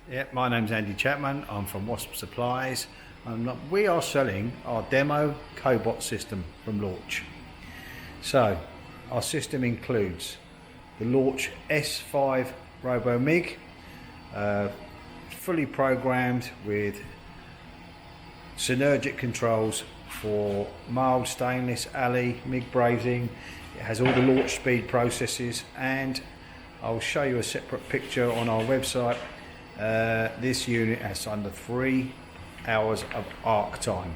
Yeah, my name's Andy Chapman. I'm from Wasp Supplies. We are selling our demo Cobot system from Lorch. So, our system includes the Lorch S5 Robo Mig, fully programmed with synergic controls for mild stainless, alley, MIG brazing. It has all the Lorch speed processes, and I'll show you a separate picture on our website. This unit has under 3 hours of arc time.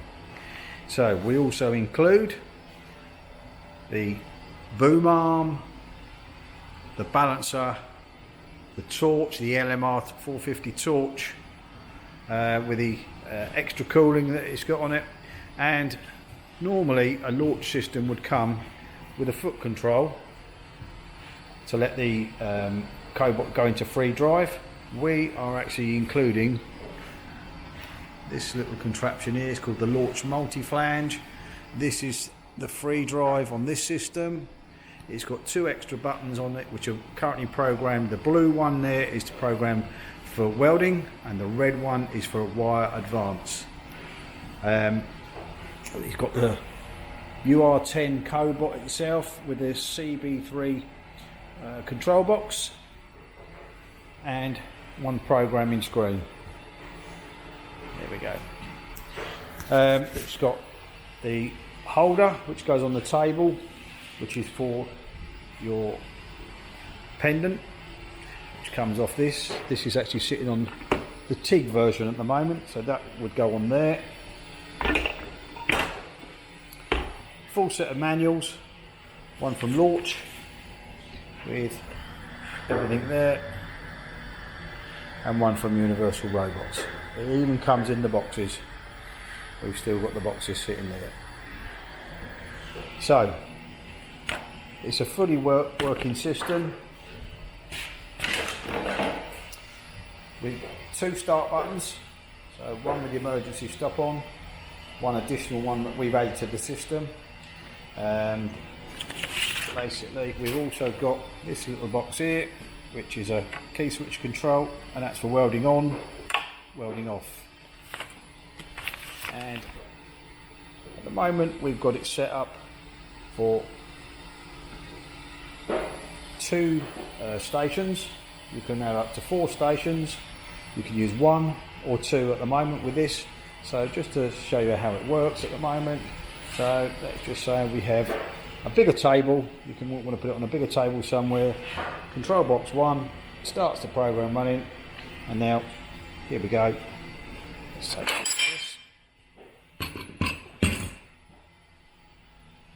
So we also include the boom arm, the balancer, the torch, the LMR 450 torch with the extra cooling that it's got on it. And normally a Lorch system would come with a foot control to let the Cobot go into free drive. We are actually including this little contraption here. It's called the Lorch multi-flange. This is the free drive on this system. It's got 2 extra buttons on it which are currently programmed. The blue one there is to program for welding, and the red one is for wire advance. It's got the UR10 Cobot itself with the CB3 control box and 1 programming screen. There we go. It's got the holder which goes on the table, which is for your pendant, which comes off this. This is actually sitting on the TIG version at the moment, so that would go on there. Full set of manuals, one from Lorch with everything there, and one from Universal Robots. It even comes in the boxes. We've still got the boxes sitting there. So it's a fully working system with 2 start buttons. So one with the emergency stop on, one additional one that we've added to the system. Basically we've also got this little box here which is a key switch control, and that's for welding on, welding off. And at the moment we've got it set up for 2 stations. You can have up to 4 stations. You can use 1 or 2 at the moment with this. So just to show you how it works at the moment, so let's just say we have a bigger table. You can want to put it on a bigger table somewhere. Control box 1 starts the program running, and now here we go. Let's take this.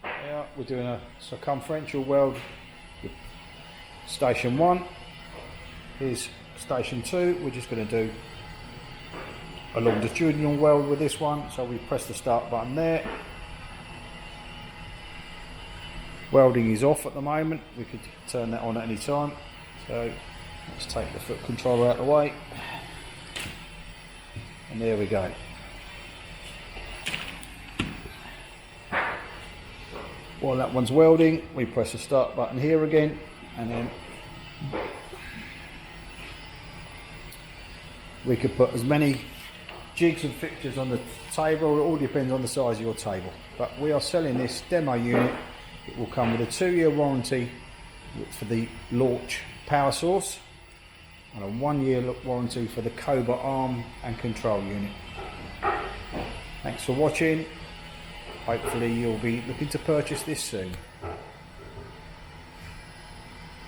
Yeah, we're doing a circumferential weld with station 1. Here's station 2. We're just going to do a longitudinal weld with this one. So we press the start button there. Welding is off at the moment. We could turn that on at any time. So let's take the foot controller out of the way. And there we go. While that one's welding, we press the start button here again, and then we could put as many jigs and fixtures on the table. It all depends on the size of your table. But we are selling this demo unit. It will come with a 2-year warranty for the Lorch power source and a 1-year warranty for the Cobot arm and control unit. Thanks for watching. Hopefully you'll be looking to purchase this soon.